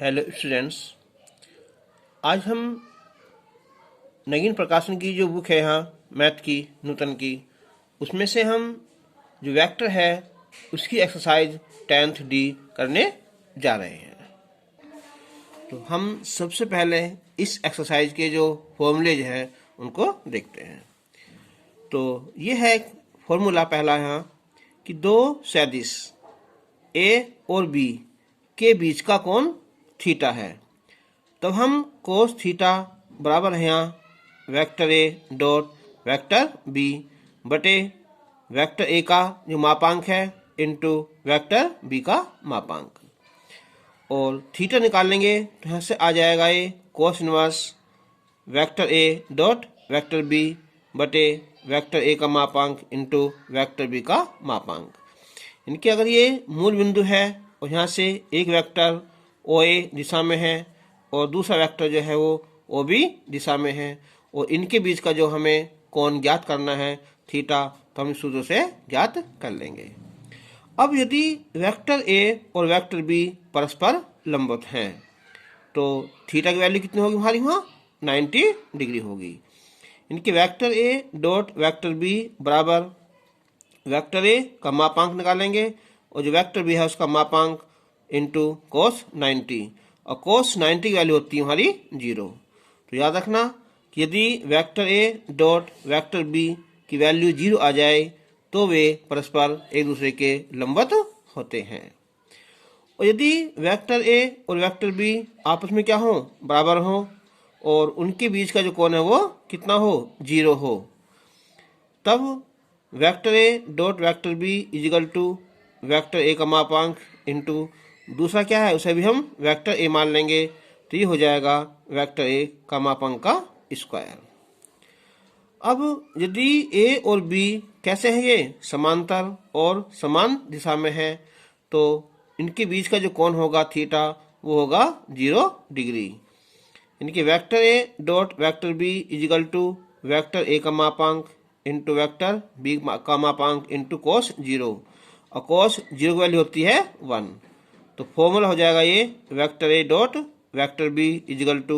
Hello students, आज हम नगीन प्रकाशन की जो बुक है यहाँ मैथ की नूतन की, उसमें से हम जो वेक्टर है उसकी एक्सरसाइज 10th डी करने जा रहे हैं। तो हम सबसे पहले इस एक्सरसाइज के जो फॉर्मूलेज हैं उनको देखते हैं। तो ये है फॉर्मूला पहला यहाँ कि दो सदिश ए और बी के बीच का कोण थीटा है। तब हम कोस थीटा बराबर है यहाँ vector A dot vector B बटे वेक्टर ए का जो मापांक है इंटू वेक्टर बी का मापांक, और थीटा निकालेंगे तो यहाँ से आ जाएगा ये cos inverse vector A dot vector B बटे वेक्टर ए का मापांक इंटू वेक्टर बी का मापांक। इनके अगर ये मूल बिंदु है और यहाँ से एक वेक्टर ओ ए दिशा में है और दूसरा वेक्टर जो है वो ओ बी दिशा में है, और इनके बीच का जो हमें कोण ज्ञात करना है थीटा, तो हम इस सूत्र से ज्ञात कर लेंगे। अब यदि वेक्टर ए और वेक्टर बी परस्पर लंबवत हैं तो थीटा की वैल्यू कितनी होगी हमारी वहाँ 90 डिग्री होगी। इनके vector A dot vector B बराबर वेक्टर ए का मापांक निकालेंगे और जो वेक्टर बी है उसका मापांक इंटू कोस 90, और कोस 90 की वैल्यू होती है हमारी 0। तो याद रखना कि यदि vector A dot vector B की वैल्यू 0 आ जाए तो वे परस्पर एक दूसरे के लंबवत होते हैं। और यदि वेक्टर ए और वेक्टर बी आपस में क्या हो, बराबर हो, और उनके बीच का जो कोण है वो कितना हो, 0 हो, तब vector A dot vector B is equal to vector A का मापांक इंटू दूसरा क्या है उसे भी हम वेक्टर ए मान लेंगे, तो ये हो जाएगा वेक्टर ए का मापांक का स्क्वायर। अब यदि ए और बी कैसे हैं, ये समांतर और समान दिशा में है, तो इनके बीच का जो कोण होगा थीटा वो होगा 0 डिग्री। इनके vector A dot vector B is equal to vector A का मापांक इंटू वेक्टर बी का मापांक इंटू कोस 0, और कोस 0 की वैल्यू होती है 1। तो फॉर्मूला हो जाएगा ये vector A dot vector B is equal to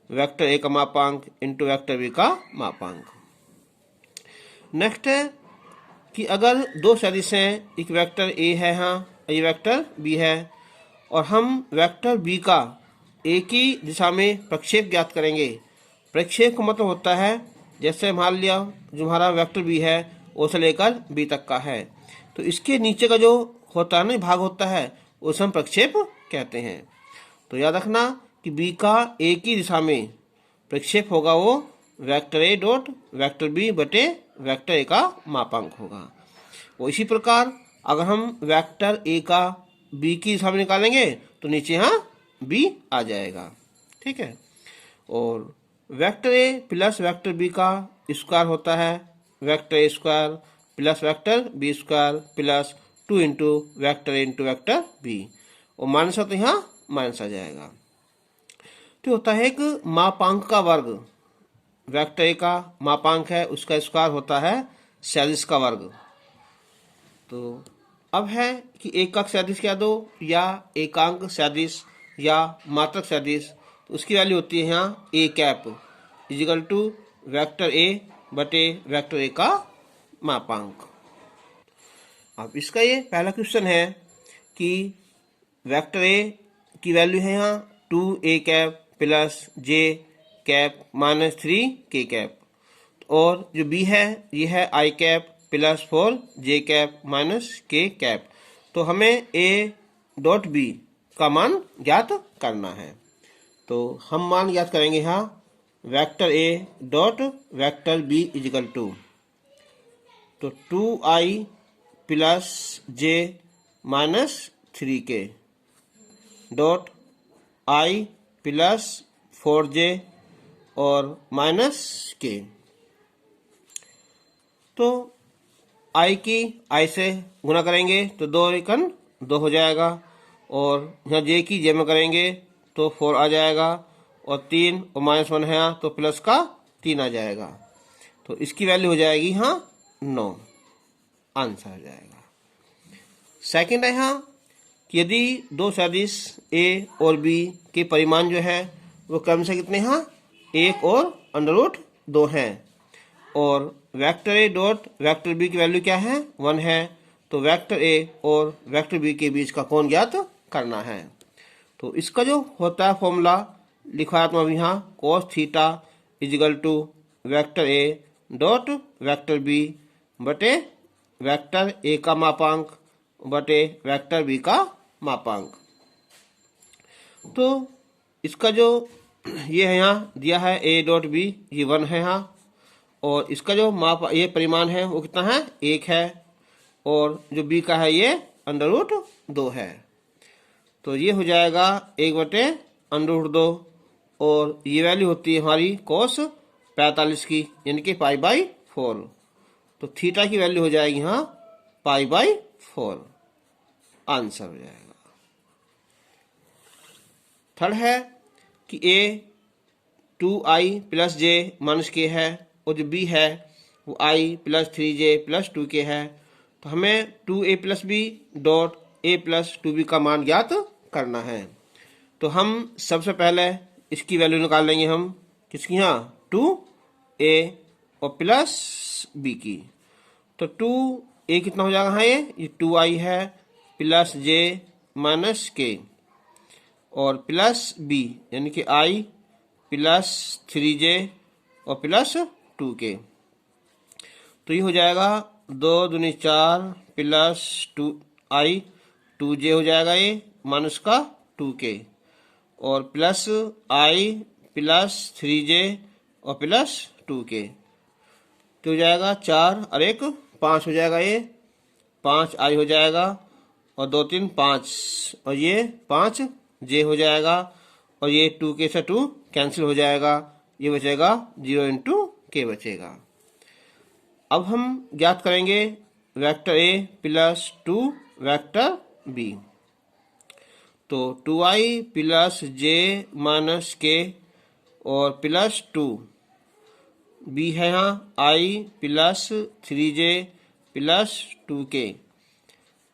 vector A का मापांक इंटू वेक्टर बी का मापांक। नेक्स्ट है कि अगर दो सदिश हैं, एक वेक्टर ए है यहाँ, ये वेक्टर बी है, और हम वेक्टर बी का एक ही दिशा में प्रक्षेप ज्ञात करेंगे। प्रक्षेप का मतलब होता है जैसे मान लिया जो हमारा वेक्टर बी है ओ से लेकर बी तक का है, तो इसके नीचे का जो होता है ना भाग होता है उसे हम प्रक्षेप कहते हैं। तो याद रखना कि बी का एक ही दिशा में प्रक्षेप होगा वो vector A dot vector B बटे वेक्टर ए का मापांक होगा। और इसी प्रकार अगर हम वेक्टर ए का बी की दिशा में निकालेंगे तो नीचे यहाँ बी आ जाएगा, ठीक है। और vector A plus vector B का स्क्वायर होता है vector A square plus vector B square plus 2 into vector A into vector B, और माइनस तो यहाँ माइनस आ जाएगा। तो होता है एक मापांक का वर्ग, वेक्टर ए का मापांक है उसका स्क्वायर होता है सदिश का वर्ग। तो अब है कि एकक सदिश क्या दो या एकांक सदिश या मात्रक सदिश, तो उसकी वैल्यू होती है यहाँ A cap is equal to vector A बटे वेक्टर ए का मापांक। अब इसका ये पहला क्वेश्चन है कि वेक्टर ए की वैल्यू है यहाँ 2a cap plus j cap minus 3k cap, और जो b है ये है i cap plus 4j cap minus k cap. तो हमें a डॉट b का मान ज्ञात करना है। तो हम मान ज्ञात करेंगे यहाँ vector a dot vector b is equal to, तो 2i plus j minus 3k dot i plus 4j और माइनस k। तो i की i से गुना करेंगे तो 2 एकन 2 हो जाएगा, और यहाँ j की j में करेंगे तो 4 आ जाएगा, और 3 और माइनस 1 है तो प्लस का 3 आ जाएगा। तो इसकी वैल्यू हो जाएगी यहाँ 9, आंसर आ जाएगा। सेकंड है यहाँ कि यदि दो सदिश ए और बी के परिमाण जो है वो क्रम से कितने हैं, 1 और √2 हैं, और vector A dot vector B की वैल्यू क्या है, 1 है, तो वेक्टर ए और वेक्टर बी के बीच का कोण ज्ञात करना है। तो इसका जो होता है फॉर्मूला लिखा है अभी यहाँ, cos theta is equal to vector A dot vector B बटे वेक्टर ए का मापांक बटे वेक्टर बी का मापांक। तो इसका जो ये है यहाँ दिया है ए डॉट बी, ये 1 है यहाँ, और इसका जो माप ये परिमाण है वो कितना है, 1 है, और जो बी का है ये √2 है। तो ये हो जाएगा 1 बटे √2, और ये वैल्यू होती है हमारी cos 45 की, यानी कि π/4। तो थीटा की वैल्यू हो जाएगी यहाँ π/4, आंसर हो जाएगा। थर्ड है कि a 2i + j - k है, और जो b है वो i + 3j + 2k है। तो हमें 2a + b dot a + 2b का मान ज्ञात करना है। तो हम सबसे पहले इसकी वैल्यू निकाल लेंगे हम, किसकी, यहाँ 2a और प्लस b की। तो 2a कितना हो जाएगा, हाँ ये 2i है प्लस j माइनस k, और प्लस b यानी कि i प्लस 3j और प्लस 2k। तो ये हो जाएगा 2 दूनी 4 प्लस 2i 2j हो जाएगा ये माइनस का 2k, और प्लस i प्लस 3j और प्लस 2k। तो हो जाएगा 4 और 1 5 हो जाएगा, ये 5i हो जाएगा, और 2 3 5, और ये 5j हो जाएगा, और ये 2k से 2 कैंसिल हो जाएगा, ये बचेगा 0 × k बचेगा। अब हम ज्ञात करेंगे vector a plus 2 vector b। तो 2i plus j minus k और प्लस 2, b है यहाँ i plus 3j plus 2k।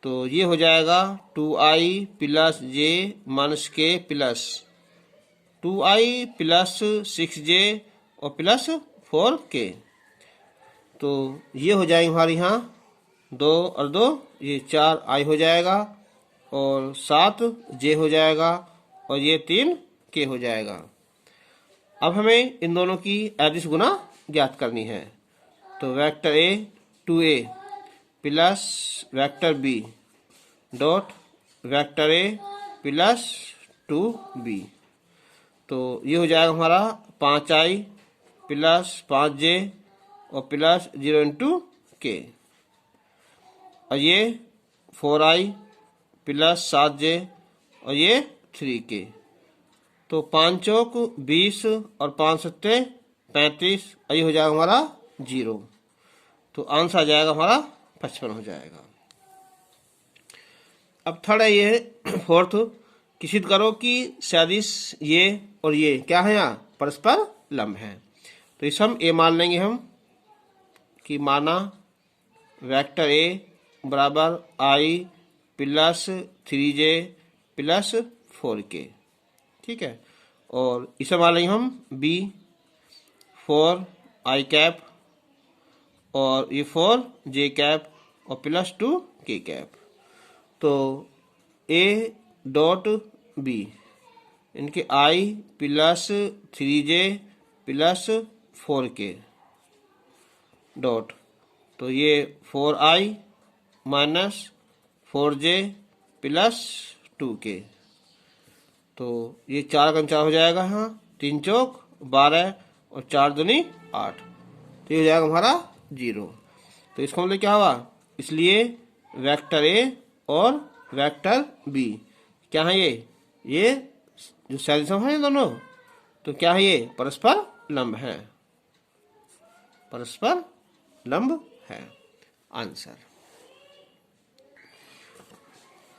तो ये हो जाएगा 2i plus j minus k plus 2i plus 6j और प्लस 4k। तो ये हो जाएंगे हमारे यहाँ 2 और 2, ये 4i हो जाएगा, और 7j हो जाएगा, और ये 3k हो जाएगा। अब हमें इन दोनों की अदिश गुना ज्ञात करनी है। तो vector a 2a plus vector b dot vector a plus 2b। तो ये हो जाएगा हमारा 5i प्लस 5j और प्लस 0 × k, और ये 4i प्लस 7j और ये 3k। तो 5 चौक 20 और 5 सत्ते 35, और ये हो जाएगा हमारा 0। तो आंसर आ जाएगा हमारा 55 हो जाएगा। अब थर्ड है ये फोर्थ कि सिद्ध करो कि सदिश ये और ये क्या है, यहाँ परस्पर लंब है। तो इस हम ए मान लेंगे हम कि माना वेक्टर ए बराबर i plus 3j plus 4k, ठीक है। और इसे मान लेंगे हम b 4i कैप, और ये 4j कैप और प्लस 2k कैप। तो a डॉट b इनके i plus 3j plus 4k dot, तो ये 4i minus 4j plus 2k। तो ये 4 का 4 हो जाएगा, हाँ 3 चौक 12 और 4 दूनी 8। तो ये हो जाएगा हमारा 0। तो इसका मतलब क्या हुआ, इसलिए वेक्टर ए और वेक्टर बी क्या है, ये जो सदिश है दोनों, तो क्या है, ये परस्पर लंब है, परस्पर लंब है। आंसर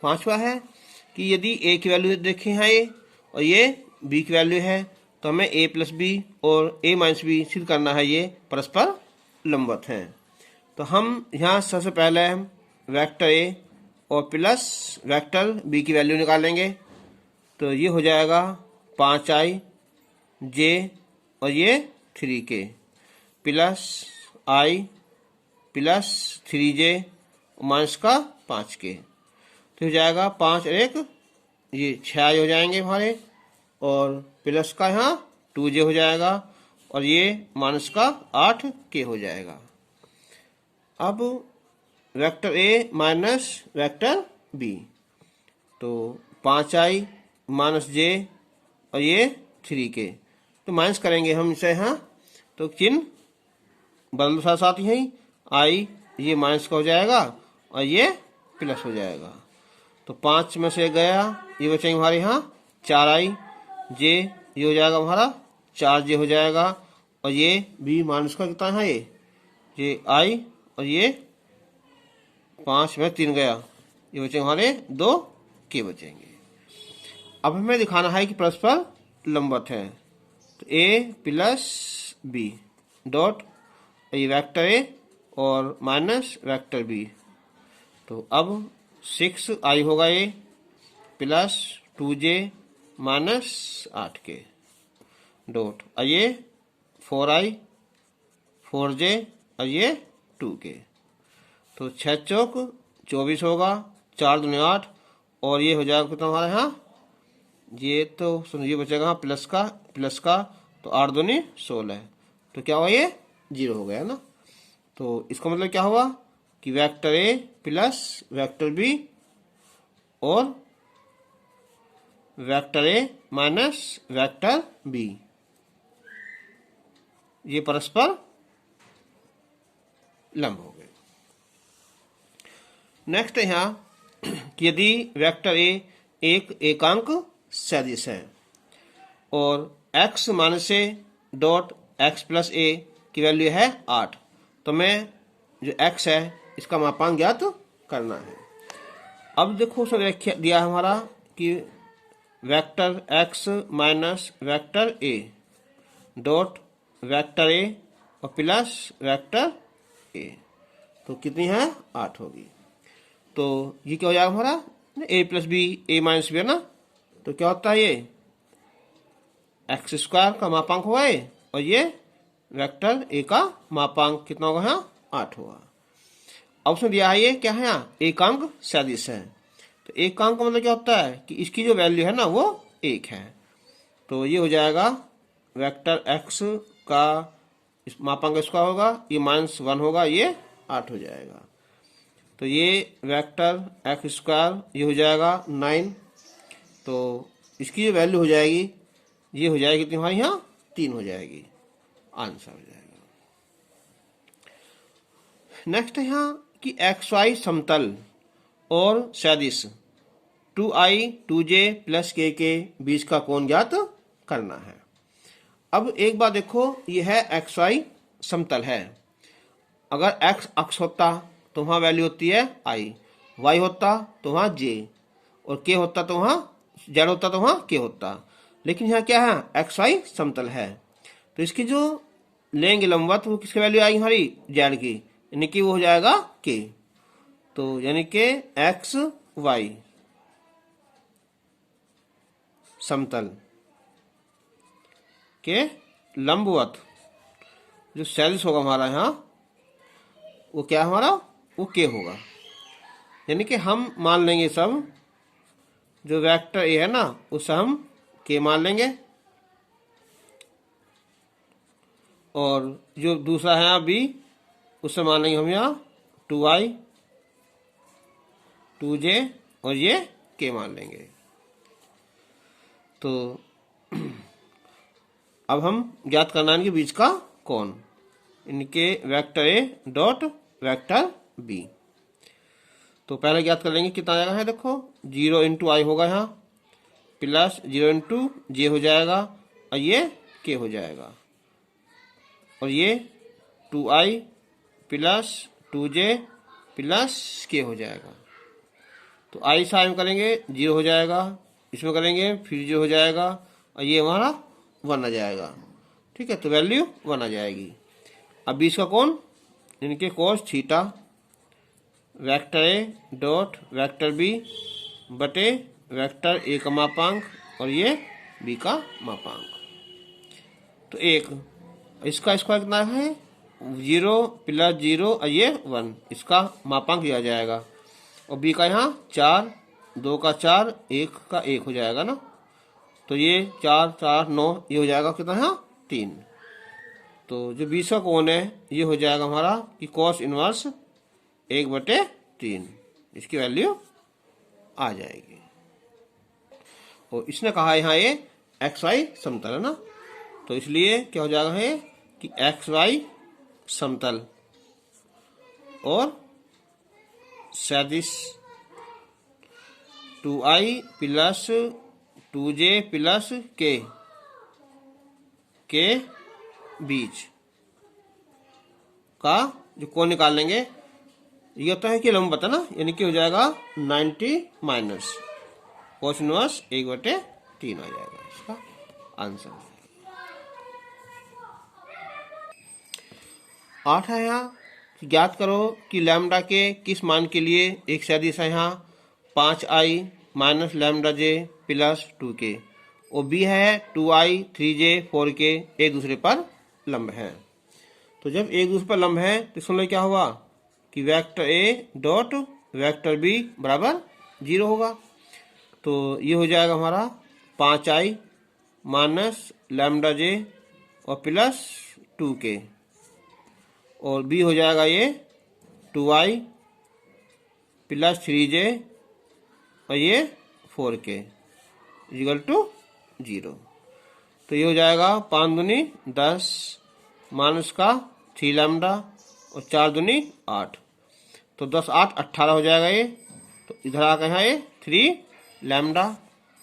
5वां है कि यदि a की वैल्यू देखें है ये, और ये b की वैल्यू है, तो हमें a प्लस बी और a माइनस बी सिद्ध करना है ये परस्पर लंबवत हैं। तो हम यहाँ सबसे पहले हम वेक्टर a और प्लस वेक्टर बी की वैल्यू निकालेंगे। तो ये हो जाएगा 5i जे और ये 3k plus i plus 3j minus का 5k। तो हो जाएगा 5 और 1 ये 6i हो जाएंगे हमारे, और प्लस का यहाँ 2j हो जाएगा, और ये माइनस का 8k हो जाएगा। अब vector A minus vector B, तो 5i माइनस जे और ये 3k, तो माइनस करेंगे हम इसे यहाँ, तो चिन्ह बदल दो साथ साथ यही, आई ये माइनस का हो जाएगा और ये प्लस हो जाएगा। तो 5 में से गया, ये बचेंगे हमारे यहाँ 4i जे, ये हो जाएगा हमारा 4j हो जाएगा, और ये बी माइनस का कितना है ये i, और ये 5 में 3 गया, ये बचेंगे हमारे 2k बचेंगे। अब हमें दिखाना है कि परस्पर लंबवत है, तो a प्लस बी डॉट ये वेक्टर ए और माइनस वेक्टर बी। तो अब 6i होगा ये plus 2j minus 8k dot, और ये 4i 4j और ये 2k। तो 6 चौक 24 होगा, 4 दूनी 8, और ये हो जाएगा कितना हमारे यहाँ, ये तो सुनिए बचेगा प्लस का, तो 8 दूनी 16, तो क्या हुआ ये 0 हो गया ना। तो इसका मतलब क्या हुआ कि vector A plus vector B और vector A minus vector B ये परस्पर लंब हो गए। नेक्स्ट है यहाँ कि यदि वेक्टर ए एक एकांक सदिश है और x minus A dot x plus A की वैल्यू है 8, तो मैं जो x है इसका मापांक ज्ञात करना है। अब देखो उसने दिया हमारा कि vector x minus vector a dot vector a और प्लस वेक्टर a, तो कितनी है 8 होगी। तो ये क्या हो जाएगा हमारा a plus B a minus B है ना, तो क्या होता है ये एक्स स्क्वायर का मापांक हुआ है, और ये वेक्टर ए का मापांक कितना होगा यहाँ 8 होगा। अब उसमें दिया है ये क्या है यहाँ एकांक सदिश है, तो एकांक का मतलब क्या होता है कि इसकी जो वैल्यू है ना वो 1 है। तो ये हो जाएगा वेक्टर एक्स का इस मापांक इसका होगा, ये -1 होगा, ये 8 हो जाएगा। तो ये वेक्टर एक्स स्क्वायर ये हो जाएगा 9, तो इसकी जो वैल्यू हो जाएगी ये हो जाएगी कितनी हमारे यहाँ 3 हो जाएगी, आंसर हो जाएगा। नेक्स्ट है यहाँ कि एक्स वाई समतल और सदिश 2i 2j प्लस k के बीच का कोण ज्ञात करना है। अब एक बात देखो, ये है एक्स वाई समतल है, अगर x अक्ष होता तो वहाँ वैल्यू होती है i, y होता तो वहाँ j, और k होता तो वहाँ z होता तो वहाँ k होता। लेकिन यहाँ क्या है एक्स वाई समतल है, तो इसकी जो लेंगे लंबवत वो किसकी वैल्यू आएगी हमारी z की, यानी कि वो हो जाएगा k। तो यानी कि एक्स वाई समतल के लंबवत जो सदिश होगा हमारा यहाँ वो क्या हमारा वो k होगा। यानी कि हम मान लेंगे सब जो वेक्टर ए है ना उसे हम k मान लेंगे, और जो दूसरा है यहाँ b उससे मान लेंगे हम यहाँ 2i 2j और ये k मान लेंगे। तो अब हम ज्ञात करना है इनके बीच का कोण, इनके vector A dot vector B. तो पहले ज्ञात कर लेंगे कितना आएगा है, देखो 0 इंटू आई होगा यहाँ प्लस 0 इंटू जे हो जाएगा, और ये के हो जाएगा, और ये 2i प्लस 2j प्लस के हो जाएगा। तो आई साइड में करेंगे 0 हो जाएगा, इसमें करेंगे फिर 0 हो जाएगा, और ये हमारा 1 आ जाएगा। ठीक है, तो वैल्यू 1 आ जाएगी। अब बीच का कोण इनके cos theta vector A dot vector B बटे वेक्टर ए का मापांक और ये बी का मापांक। तो 1 इसका स्क्वायर कितना है 0 प्लस 0 और ये 1 इसका मापांक दिया जाएगा। और बी का यहाँ 4 2 का 4 1 का 1 हो जाएगा ना। तो ये 4 4 9 ये हो जाएगा कितना है 3। तो जो 20 का कोण है ये हो जाएगा हमारा कि कॉस इनवर्स 1/3 इसकी वैल्यू आ जाएगी। और इसने कहा यहाँ ये XY समतल है ना। तो इसलिए क्या हो जाएगा है कि XY समतल और सदिश 2i plus 2j plus k के बीच का जो कोण निकाल लेंगे ये होता है कि लंबवत है ना, यानी कि हो जाएगा 90 माइनस कोस इनवर्स 1/3 आ जाएगा इसका आंसर। 8 है यहाँ ज्ञात करो कि लैम्डा के किस मान के लिए एक सदिश है यहाँ 5i minus lambda j plus 2k और बी है 2i 3j 4k एक दूसरे पर लंब है। तो जब एक दूसरे पर लंब है तो इसमें क्या होगा कि vector A dot vector B बराबर 0 होगा। तो ये हो जाएगा हमारा 5i माइनस लैम्डा j और प्लस 2k और बी हो जाएगा ये 2i प्लस 3j और ये 4k इक्वल टू 0। तो ये हो जाएगा 5 दूनी 10 माइनस का 3 लैम्डा और 4 दूनी 8। तो 10 8 18 हो जाएगा ये। तो इधर आकर यहाँ ये 3 लैम्डा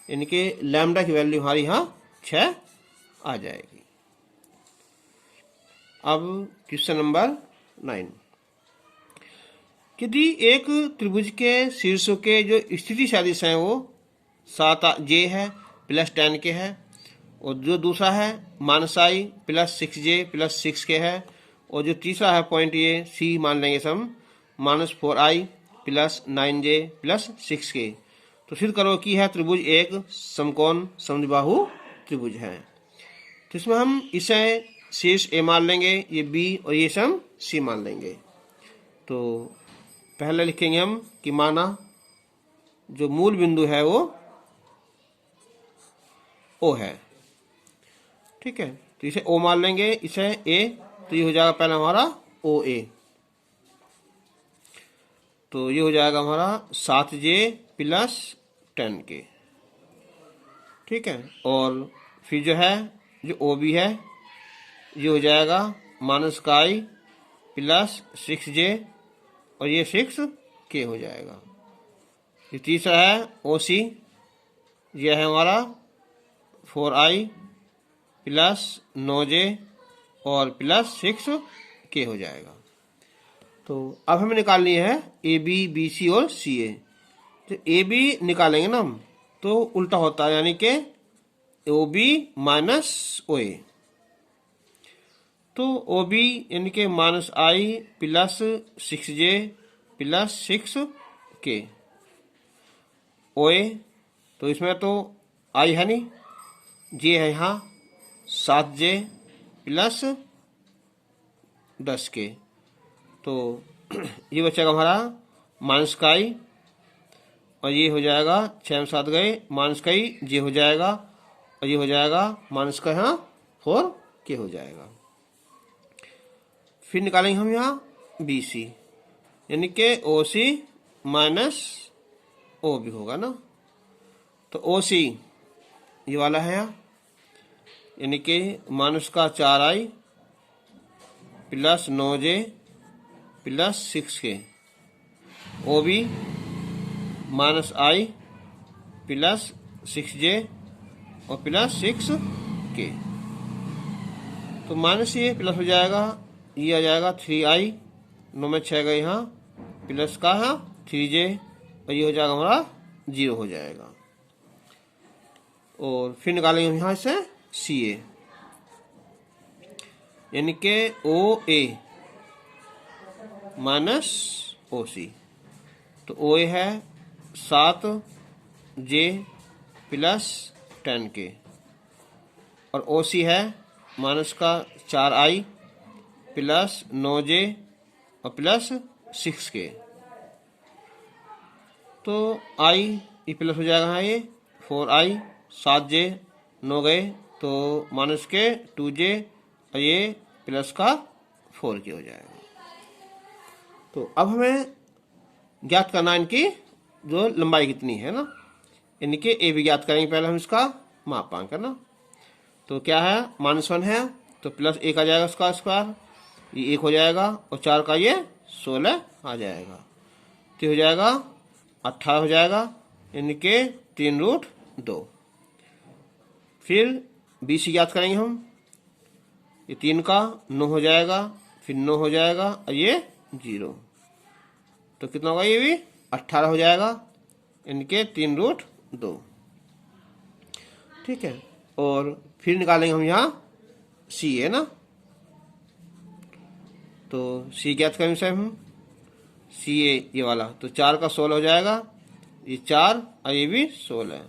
यानी कि लैम्डा की वैल्यू हमारी यहाँ 6 आ जाएगी। अब क्वेश्चन नंबर 9। यदि एक त्रिभुज के शीर्षों के जो स्थिति सदिश हैं वो 7j है प्लस 10k है और जो दूसरा है -i plus 6j plus 6k है और जो तीसरा है पॉइंट ये C मान लेंगे सम -4i plus 9j plus 6k। तो सिद्ध करो कि है त्रिभुज एक समकोण समद्विबाहु त्रिभुज है। तो इसमें हम इसे शीर्ष A मान लेंगे, ये B और ये सम C मान लेंगे। तो पहले लिखेंगे हम कि माना जो मूल बिंदु है वो O है, ठीक है। तो इसे O मान लेंगे, इसे A, तो ये हो जाएगा पहला हमारा OA। तो ये हो जाएगा हमारा 7j प्लस 10k, ठीक है। और फिर जो है जो OB है ये हो जाएगा -i प्लस 6j और ये 6k हो जाएगा। ये तीसरा है OC, यह है हमारा 4i प्लस 9j और प्लस 6k हो जाएगा। तो अब हमें निकालनी है AB, BC और CA। तो AB निकालेंगे ना हम तो उल्टा होता है, यानी कि OB माइनस OA। तो OB यानी कि -i plus 6j plus 6k। OA तो इसमें तो i है नहीं, j है यहाँ 7j प्लस 10k। तो ये बचेगा हमारा -i और ये हो जाएगा 6 में 7 गए -i j हो जाएगा और ये हो जाएगा का यहाँ 4k हो जाएगा। फिर निकालेंगे हम यहाँ BC यानी कि OC माइनस OB होगा ना। तो OC ये वाला है यहाँ, यानी कि का 4i plus 9j plus 6k। OB -i plus 6j और प्लस 6k। तो माइनस ये प्लस हो जाएगा, ये आ जाएगा 3i 9 में 6 गए यहाँ प्लस का है 3j और ये हो जाएगा हमारा 0 हो जाएगा। और फिर निकालेंगे हम यहाँ से CA यानी कि OA माइनस OC। तो ओ ए है 7J प्लस 10K और ओ सी है माइनस का 4I प्लस 9J और प्लस 6K। तो I ये प्लस हो जाएगा, हाँ ये 4I 7J 9 गए तो माइनस के 2J और ये प्लस का 4K हो जाएगा। तो अब हमें ज्ञात करना इनकी जो लंबाई कितनी है ना, इनके ए भी ज्ञात करेंगे पहले हम इसका मापांक है ना। तो क्या है -1 है तो प्लस 1 आ जाएगा उसका स्क्वायर, ये 1 हो जाएगा और 4 का ये 16 आ जाएगा, तो हो जाएगा 18 हो जाएगा, इनके 3√2। फिर बी सी ज्ञात करेंगे हम, ये 3 का 9 हो जाएगा, फिर 9 हो जाएगा और ये 0, तो कितना होगा ये भी 18 हो जाएगा, इनके 3√2। ठीक है, और फिर निकालेंगे हम यहाँ सी है ना, तो सी ज्ञात करेंगे सर हम, सी ए ये वाला, तो 4 का 16 हो जाएगा, ये 4 और ये भी 16,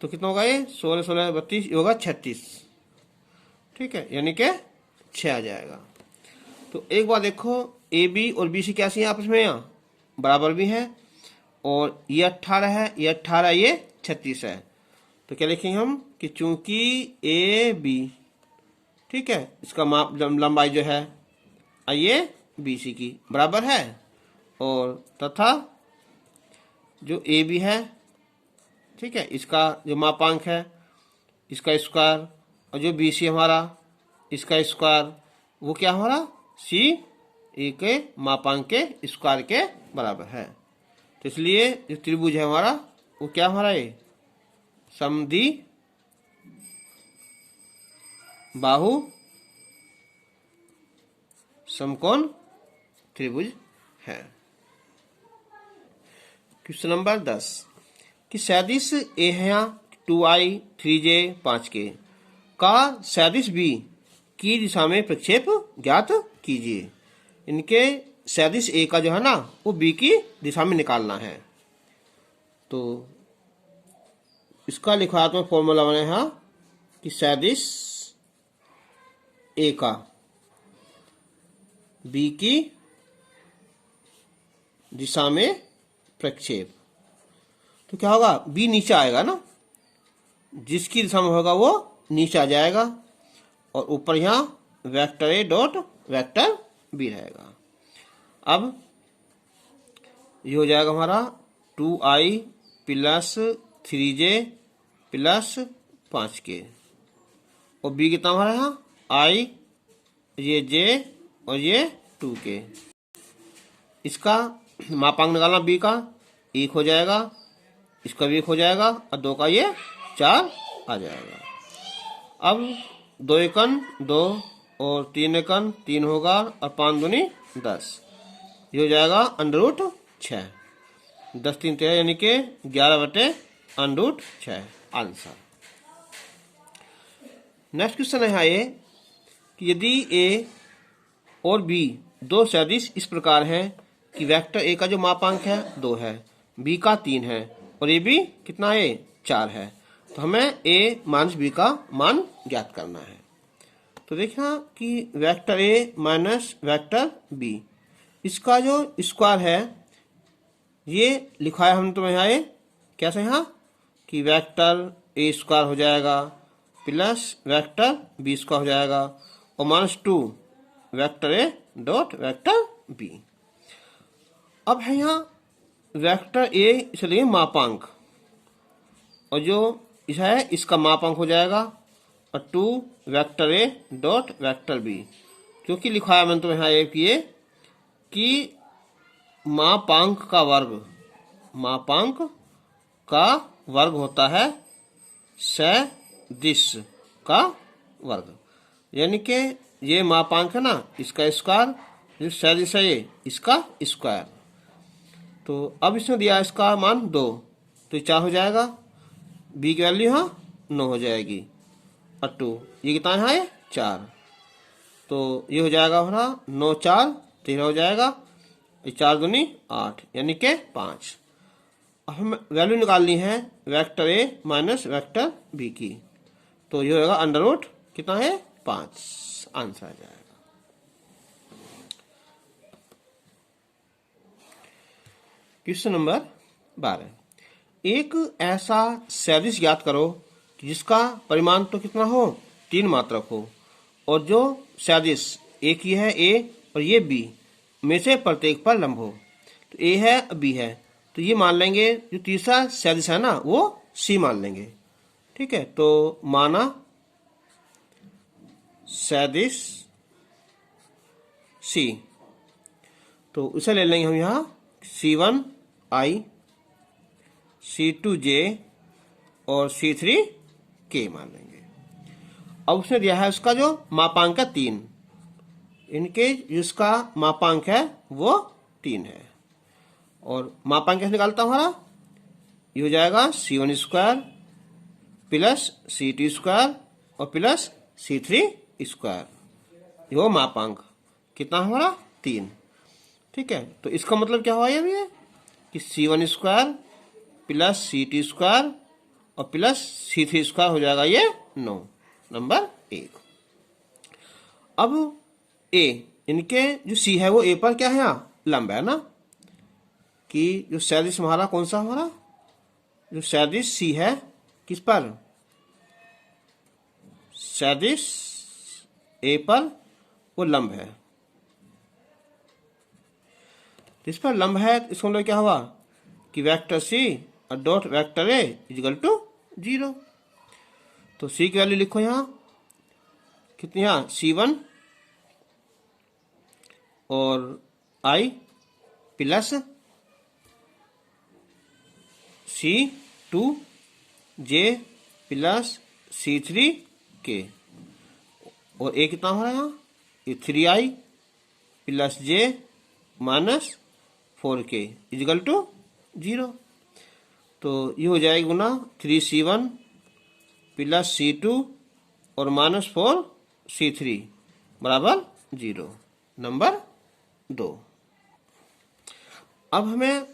तो कितना होगा ये 16 16 32, ये होगा 36। ठीक है, यानी कि 6 आ जाएगा। तो एक बार देखो ए बी और बी सी कैसी है आपस में, यहाँ बराबर भी है और ये 18 है, ये 18, ये 36 है, तो क्या लिखेंगे हम कि चूंकि ए बी, ठीक है, इसका माप लंबाई जो है ये बी सी की बराबर है और तथा जो ए बी है, ठीक है, इसका जो मापांक है इसका स्क्वायर और जो बी सी हमारा इसका स्क्वायर, वो क्या हमारा सी ए के मापांक के स्क्वायर के बराबर है। तो इसलिए जो त्रिभुज है हमारा वो क्या हमारा ये समद्वि बाहु समकोण त्रिभुज है। क्वेश्चन नंबर 10 कि सदिश ए है 2I 3J 5K का सदिश बी की दिशा में प्रक्षेप ज्ञात कीजिए। इनके सदिश ए का जो है ना वो बी की दिशा में निकालना है। तो इसका लिखात्मक फॉर्मूला बने है कि सदिश ए का बी की दिशा में प्रक्षेप, तो क्या होगा बी नीचे आएगा ना, जिसकी दिशा में होगा वो नीचे आ जाएगा और ऊपर यहाँ vector A dot vector B रहेगा। अब ये हो जाएगा हमारा 2I plus 3J plus 5K और बी कितना हमारा यहाँ I, ये J और ये 2K। इसका मापांक निकालना बी का 1 हो जाएगा, इसका भी 1 हो जाएगा और 2 का ये 4 आ जाएगा। अब 2 एकन 2 और 3 एकन 3 होगा और 5 दूनी 10, ये हो जाएगा √6, 10 3 13 यानी कि 11/√6 आंसर। नेक्स्ट क्वेश्चन है ये कि यदि ए और बी दो सदिश इस प्रकार हैं कि वेक्टर ए का जो मापांक है 2 है, बी का 3 है और ए बी कितना है 4 है, तो हमें ए माइनस बी का मान ज्ञात करना है। तो देखना कि vector A minus vector B, इसका जो स्क्वायर है ये लिखा है हमने तुम्हें यहाँ कैसे, यहाँ कि वेक्टर ए स्क्वायर हो जाएगा प्लस वेक्टर बी स्क्वायर हो जाएगा और -2 vector A dot vector B. अब है यहाँ वेक्टर ए इसलिए मापांक और जो इस है इसका मापांक हो जाएगा और 2 vector A dot vector B, क्योंकि लिखा है मैंने तो यहाँ कि मापांक का वर्ग होता है सदिश का वर्ग, यानी कि ये मापांक है ना इसका स्क्वायर, जो सदिश है ये इसका स्क्वायर। तो अब इसमें दिया इसका मान 2, तो ये 4 हो जाएगा, बी की वैल्यू यहाँ 9 हो जाएगी और 2 ये कितना है 4, तो ये हो जाएगा हमारा 9 4 13 हो जाएगा 4 दूनी 8 यानी के 5। अब हमें वैल्यू निकालनी है vector A minus vector B की, तो ये होगा अंडर रूट कितना है 5, आंसर आ जाएगा। क्वेश्चन नंबर 12, एक ऐसा सदिश ज्ञात करो जिसका परिमाण तो कितना हो 3 मात्रक हो और जो सदिश एक ही है ए और ये बी में से प्रत्येक पर लंब हो। तो ए है बी है, तो ये मान लेंगे जो तीसरा सदिश है ना वो सी मान लेंगे। ठीक है, तो माना सदिश सी, तो उसे ले लेंगे हम यहाँ C1I C2J और C3K मान लेंगे। अब उसने दिया है उसका जो मापांक है 3, इनके जिसका मापांक है वो 3 है, और मापांक कैसे निकालता हूं हमारा, ये हो जाएगा C1 square plus C2 square और प्लस C3 स्क्वायर, ये वो मापांक कितना हमारा 3। ठीक है, तो इसका मतलब क्या हुआ ये कि C1 square plus C2 square और प्लस C3 स्क्वायर हो जाएगा ये 9, नंबर 1। अब ए, इनके जो सी है वो ए पर क्या है यहाँ लंब है ना, कि जो सदिश हमारा कौन सा हमारा जो सदिश सी है किस पर, सदिश ए पर वो लंब है, इस पर लंब है, तो इसका मतलब क्या हुआ कि वेक्टर सी और dot vector A equal to 0। तो सी की वैल्यू लिखो यहाँ कितनी, यहाँ C1 और I plus C2J plus C3K और ए कितना हो रहा है यहाँ, ये 3I plus J minus 4K equal to 0। तो ये हो जाएगा गुना 3C1 प्लस C2 और माइनस 4C3 बराबर 0, नंबर 2। अब हमें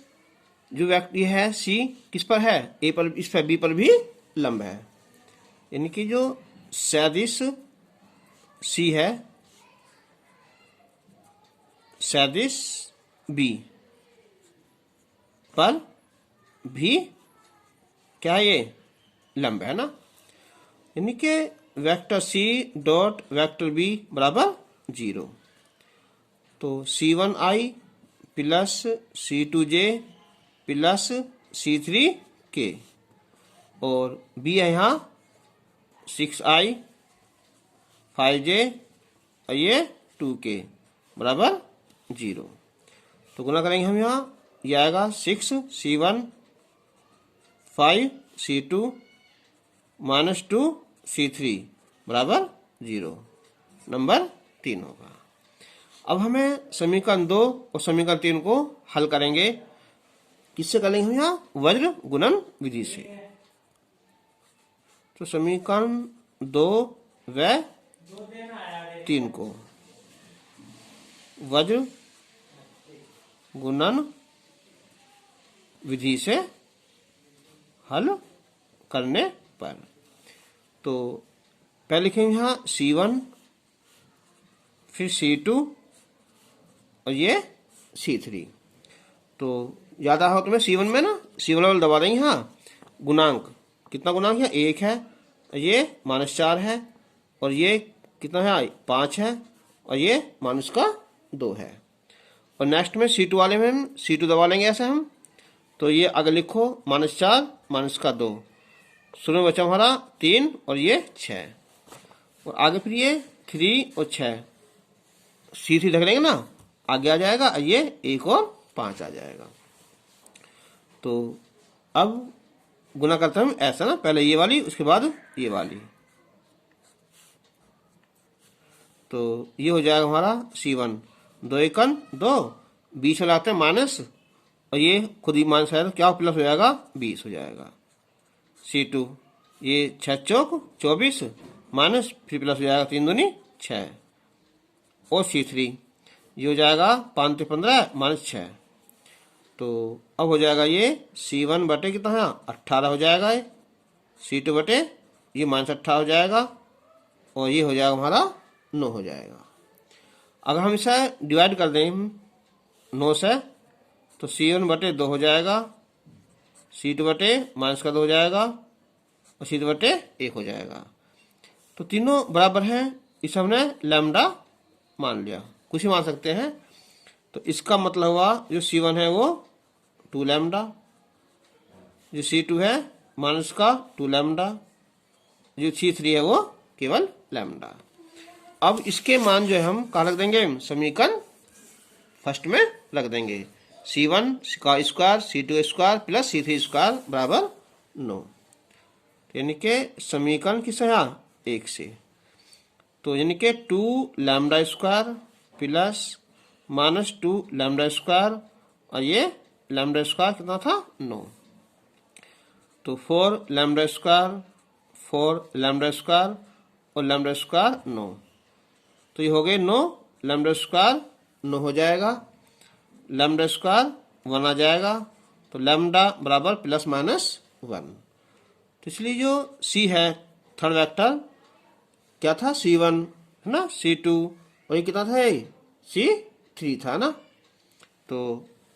जो वेक्टर ये है सी किस पर है, ए पर, इस पर बी पर भी लंब है, यानी कि जो सदिश सी है सदिश बी पर भी क्या है ये लंब है ना, यानी कि vector C dot vector B बराबर 0। तो C1I plus C2J plus C3K और बी है यहाँ 6I 5J और ये 2K बराबर 0। तो गुना करेंगे हम यहाँ, ये आएगा 6C1 5C2 माइनस 2C3 बराबर 0, नंबर 3 होगा। अब हमें समीकरण 2 और समीकरण 3 को हल करेंगे, किससे करेंगे हम यहाँ वज्र गुणन विधि से। तो समीकरण 2 व 3 को वज्र गुणन विधि से हल करने पर, तो पहले लिखेंगे यहाँ C1 फिर C2 और ये C3। तो ज़्यादा हो तो मैं C1 में ना C1 वाला दबा देंगे, हाँ गुणांक कितना गुणांक है 1 है, ये -4 है और ये कितना है 5 है और ये माइनस का 2 है। और नेक्स्ट में C2 वाले में हम C2 दबा लेंगे ऐसे हम, तो ये आगे लिखो -4 माइनस का 2, शुरू में बचा हमारा 3 और ये 6 और आगे फिर ये 3 और 6 C3 रख लेंगे ना, आगे आ जाएगा ये 1 और 5 आ जाएगा। तो अब गुना करते हैं ऐसा ना, पहले ये वाली उसके बाद ये वाली, तो ये हो जाएगा हमारा C1 2 एकन 2 20 में लाते हैं माइनस और ये खुद ही माइनस है तो क्या प्लस हो जाएगा 20 हो जाएगा। C2 ये 6 चौक 24 माइनस फिर प्लस हो जाएगा 3 दूनी 6 और C3 ये हो जाएगा 5 × 15 -6। तो अब हो जाएगा ये C1 बटे कितना है 18 हो जाएगा, ये C2 बटे ये -18 हो जाएगा, और ये हो जाएगा हमारा 9 हो जाएगा। अगर हम इसे डिवाइड कर दें 9 से, तो C1 बटे 2 हो जाएगा, C2 बटे -2 हो जाएगा, और C2 बटे 1 हो जाएगा। तो तीनों बराबर हैं, इसे हमने लैम्डा मान लिया, कुछ ही मान सकते हैं। तो इसका मतलब हुआ जो C1 है वो 2 लैम्डा, जो C2 है -2 लैम्डा, जो C3 है वो केवल लैम्डा। अब इसके मान जो है हम कहाँ रख देंगे, समीकरण फर्स्ट में रख देंगे। C1 का square C2 square plus C3 square बराबर 9, यानी कि समीकरण किस है 1 से। तो यानी कि 2 lambda square plus -2 lambda square, और ये लैम्डा स्क्वायर कितना था 9, तो 4 लैम्डा स्क्वायर 4 लैम्डा स्क्वायर और लैम्डा स्क्वायर 9, तो ये हो गए 9 लैम्डा स्क्वायर 9 हो जाएगा, लैम्डा स्क्वायर 1 आ जाएगा, तो लैम्डा बराबर ±1। तो इसलिए जो C है थर्ड वेक्टर क्या था C1 है ना, C2, और ये कितना था C3 था ना। तो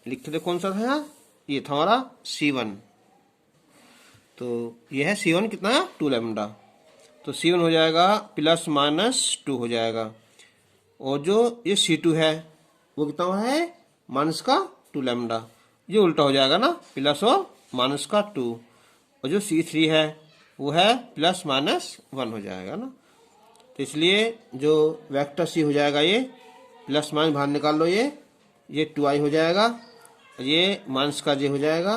लिखते थे कौन सा था यहाँ, ये था हमारा C1। तो ये है C1 कितना है 2 लैम्डा, तो C1 हो जाएगा ±2 हो जाएगा, और जो ये C2 है वो कितना है -2 लैम्डा, ये उल्टा हो जाएगा ना, प्लस और -2, और जो C3 है वो है ±1 हो जाएगा ना। तो इसलिए जो वेक्टर C हो जाएगा ये प्लस माइनस बाहर निकाल लो, ये 2i हो जाएगा, ये -j हो जाएगा,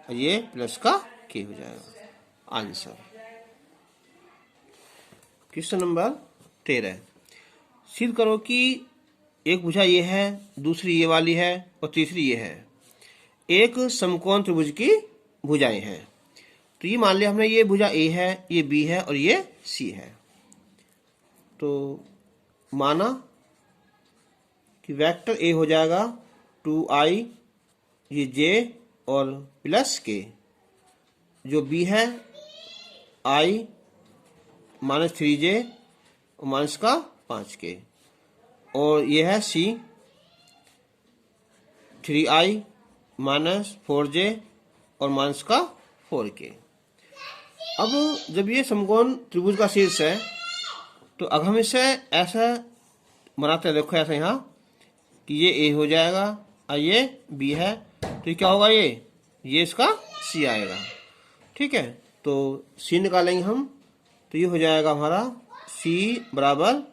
और ये +k हो जाएगा। आंसर क्वेश्चन नंबर 13, सिद्ध करो कि एक भुजा ये है, दूसरी ये वाली है, और तीसरी ये है। एक समकोण त्रिभुज की भुजाएं हैं। तो ये मान लिया हमने, ये भुजा A है, ये B है, और ये C है। तो माना कि वेक्टर A हो जाएगा 2i, ये j और +k, जो B है i -3j और -5k, और ये है C 3i -4j और -4k। अब जब ये समकोण त्रिभुज का शीर्ष है, तो अब हम इसे ऐसा बनाते हैं, देखो ऐसा यहाँ कि ये A हो जाएगा और ये B है, तो ये क्या होगा, ये इसका C आएगा। ठीक है, तो C निकालेंगे हम, तो ये हो जाएगा हमारा C बराबर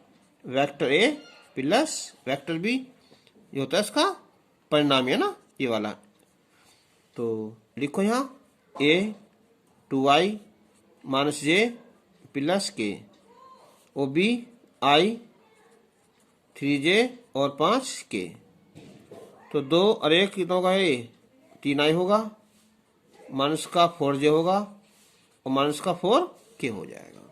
vector A plus vector B, ये होता है इसका परिणाम है ना, ये वाला। तो लिखो यहाँ A 2i -j +k, और B i 3j और 5k। तो 2 और 1 कितना होगा, 3i होगा, -4j होगा, और -4k हो जाएगा।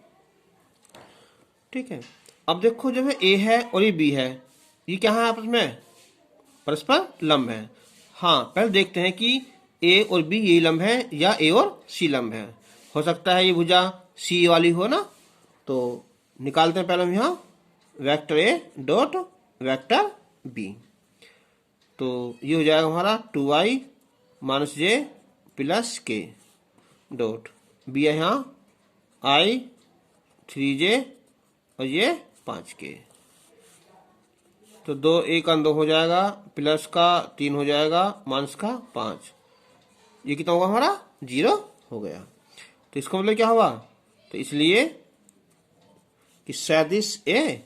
ठीक है, अब देखो जब A है और ये B है, ये क्या है आपस में परस्पर लंब है। हाँ, पहले देखते हैं कि A और B ये लंब है या A और C लंब है। हो सकता है ये भुजा C वाली हो ना, तो निकालते हैं पहले हम यहाँ vector A dot vector B। तो ये हो जाएगा हमारा 2i -j +k dot B है यहाँ i 3j और ये 5k। तो 2 1 2 हो जाएगा, प्लस का 3 हो जाएगा, माइनस का 5, ये कितना होगा हमारा 0 हो गया। तो इसका मतलब क्या हुआ, तो इसलिए कि सदिश A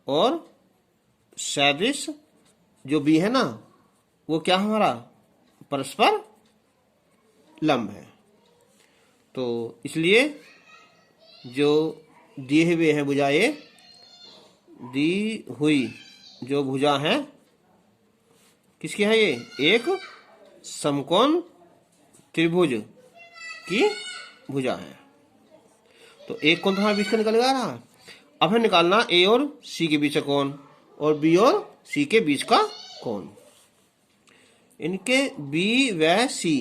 और सदिश जो B है ना, वो क्या हमारा परस्पर लंब है। तो इसलिए जो दिए हुए हैं भुजाएं, दी हुई जो भुजा है किसकी है, ये एक समकोण त्रिभुज की भुजा है। तो एक कोण हमारे बीच का निकल गया रहा। अब है निकालना A और C के बीच का कोण, और बी और सी के बीच का कोण। इनके बी व सी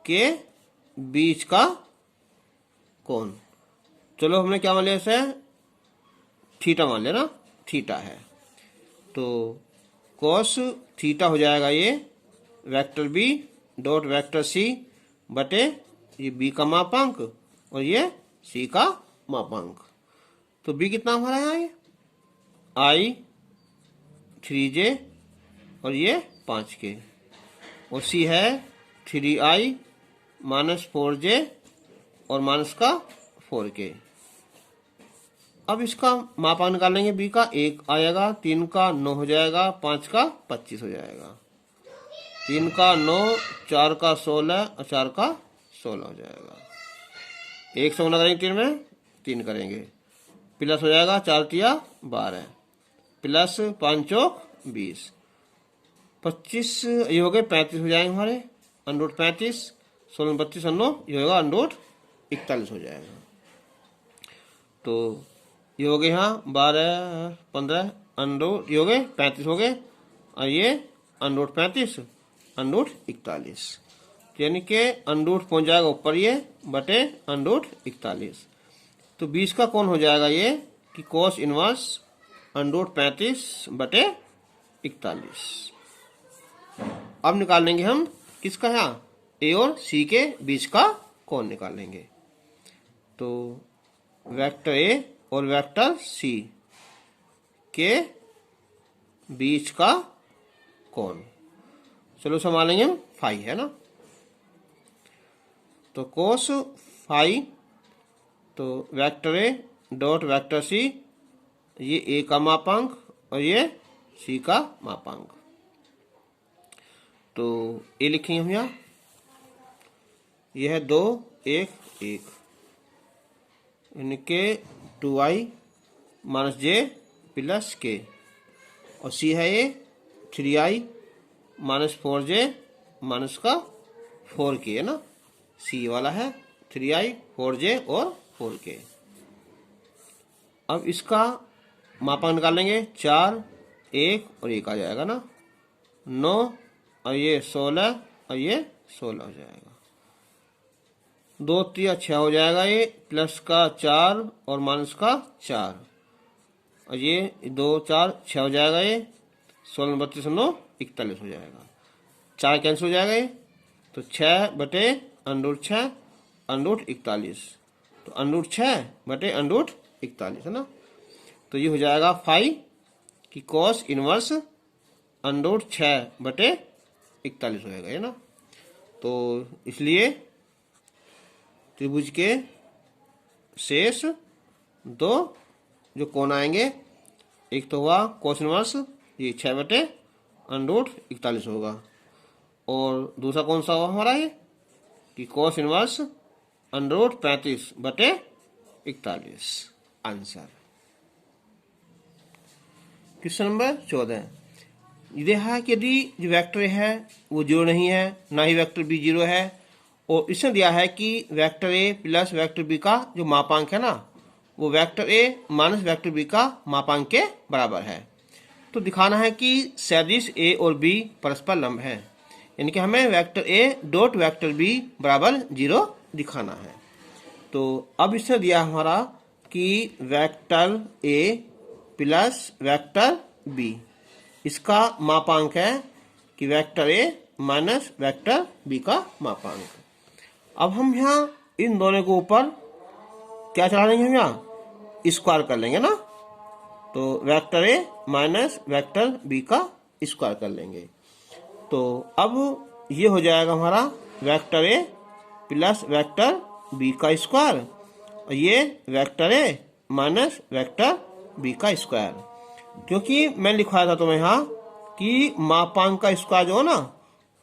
के बीच का कोण, चलो हमने क्या मान लिया इसे, थीटा मान लिया ना, थीटा है। तो cos थीटा हो जाएगा ये vector B dot vector C बटे ये बी का मापांक और ये सी का मापांक। तो बी कितना हमारा यहाँ ये आई 3j और ये 5k और सी है 3i माइनस 4j और माइनस का 4k। अब इसका मापांक निकालेंगे, बी का 1 आएगा, 3 का 9 हो जाएगा, 5 का 25 हो जाएगा, 3 का 9, 4 का 16 और 4 का 16 हो जाएगा। 1 से गुणा करेंगे 3 में, 3 करेंगे, प्लस हो जाएगा 4 तिया 12 प्लस 5 चौक 20, 25 ये हो गए 35 हो जाएंगे हमारे, अंडरूट 35, 16 32 9 ये होगा अंडरूट 41 हो जाएगा। तो ये हो गए यहाँ 12 15 अंडरूट, ये हो गए 35 हो गए और ये अंडरूट 35 अंडरूट 41, यानी कि अंडरूट पहुंच जाएगा ऊपर ये बटे अंडरूट 41। तो 20 का कौन हो जाएगा ये कि cos इनवर्स अंडरूट 35 बटे 41। अब निकालेंगे हम किसका, यहाँ ए और सी के बीच का कौन निकालेंगे। तो वेक्टर ए और वेक्टर सी के बीच का कौन, चलो संभालेंगे हम फाई है ना। तो कोस फाई, तो vector A dot vector C, ये ए का मापांक और ये सी का मापांक। तो ए लिखेंगे हम यहाँ, यह है 2 1 1, इनके 2i माइनस जे प्लस के और सी है ये 3i माइनस 4j माइनस का 4k है ना, सी वाला है 3i 4j और 4k। अब इसका मापांक निकालेंगे, 4 1 और 1 आ जाएगा ना, 9 और ये 16 और ये 16 हो जाएगा, 2 3 6 हो जाएगा, ये प्लस का 4 और माइनस का 4 और ये 2 4 6 हो जाएगा, ये 16 32 9 41 हो जाएगा, 4 कैंसिल हो जाएगा ये, तो 6 बटे अंडरूट 6 अंडरूट 41, तो अंडरूट 6 बटे अंडरूट 41 है ना। तो ये हो जाएगा फाई कि cos इनवर्स अंडरूट 6 बटे 41 होएगा है ना। तो इसलिए त्रिभुज के शेष 2 जो कोण आएंगे, एक तो हुआ cos इनवर्स ये 6 बटे अंडरूट 41 होगा, और दूसरा कौन सा हुआ हमारा ये कि cos इनवर्स अंडरूट 35 बटे 41। आंसर क्वेश्चन नंबर 14 ये है कि यदि जो वेक्टर है वो 0 नहीं है, ना ही वेक्टर बी 0 है, और इसने दिया है कि vector A plus vector B का जो मापांक है ना वो vector A minus vector B का मापांक के बराबर है। तो दिखाना है कि सदिश ए और बी परस्पर लंब है, यानी कि हमें vector A dot vector B बराबर 0 दिखाना है। तो अब इसने दिया हमारा कि vector A plus vector B, इसका मापांक है कि vector A minus vector B का मापांक। अब हम यहाँ इन दोनों के ऊपर क्या चढ़ा देंगे, हम यहाँ स्क्वायर कर लेंगे ना, तो vector A minus vector B का स्क्वायर कर लेंगे। तो अब ये हो जाएगा हमारा vector A plus vector B का स्क्वायर और ये vector A minus vector B का स्क्वायर, क्योंकि मैं लिखवाया था तुम्हें यहाँ कि मापांक का स्क्वायर जो है ना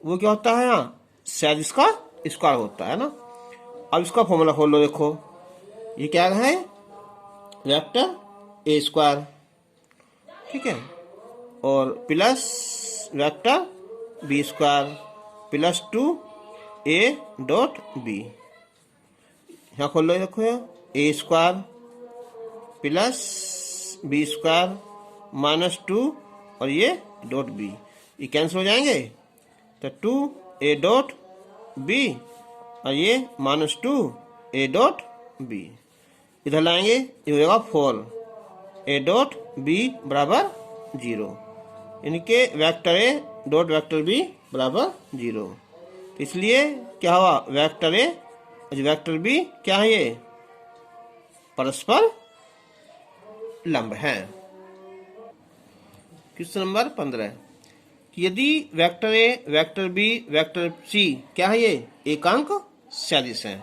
वो क्या होता है, यहाँ सदिश का स्क्वायर होता है ना। अब इसका फॉर्मूला खोल लो, देखो ये क्या है, वेक्टर ए स्क्वायर, ठीक है, और plus vector B square plus 2a dot B, यहाँ खोल लो, देखो A square plus B square minus 2 और ये डॉट बी, ये कैंसिल हो जाएंगे। तो 2a डॉट बी और ये -2 a डॉट बी इधर लाएंगे, ये हो जाएगा 4a डॉट बी बराबर 0, यानी कि vector A dot vector B बराबर 0। तो इसलिए क्या हुआ, वेक्टर ए और वेक्टर बी क्या है, ये परस्पर लंब है। क्वेश्चन नंबर 15, यदि vector A vector B vector C क्या है, ये एकांक सदिश है।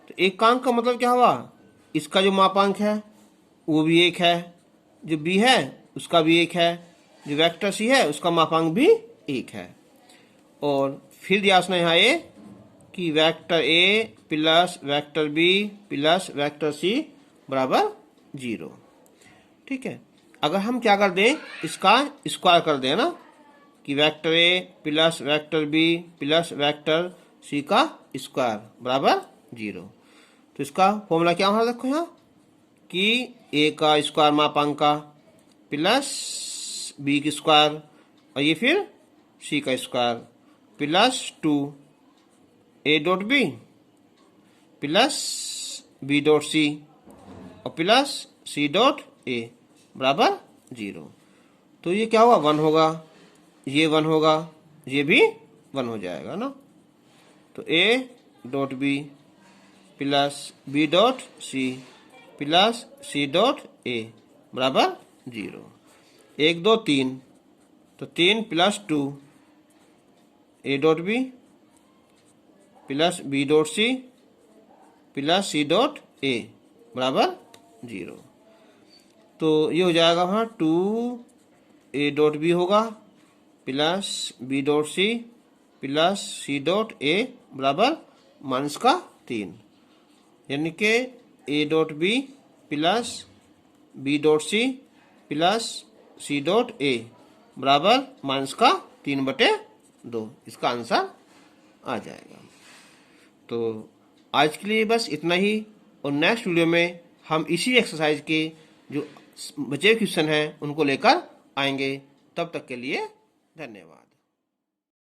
तो एकांक का मतलब क्या हुआ, इसका जो मापांक है वो भी 1 है, जो बी है उसका भी 1 है, जो वेक्टर सी है उसका मापांक भी 1 है। और फिर दिया उसने यहाँ ये कि vector A plus vector B plus vector C बराबर 0। ठीक है, अगर हम क्या कर दें, इसका स्क्वायर कर दें ना, कि vector A plus vector B plus vector C का स्क्वायर बराबर 0। तो इसका फॉर्मूला क्या होगा, देखो यहाँ कि ए का स्क्वायर मापांक का प्लस बी की स्क्वायर और ये फिर सी का square plus 2a dot B plus B dot C और प्लस सी डॉट ए बराबर 0। तो ये क्या होगा, 1 होगा, ये 1 होगा, ये भी 1 हो जाएगा ना। तो a dot B plus B dot C plus C dot A बराबर 0। 1 2 3, तो 3 plus 2 a dot B plus B dot C plus C dot A बराबर 0। तो ये हो जाएगा वहाँ 2a डॉट बी होगा plus B dot C plus C dot A बराबर -3, यानी कि a dot B plus B dot C plus C dot A बराबर -3/2, इसका आंसर आ जाएगा। तो आज के लिए बस इतना ही, और नेक्स्ट वीडियो में हम इसी एक्सरसाइज के जो बचे क्वेश्चन हैं उनको लेकर आएंगे। तब तक के लिए धन्यवाद।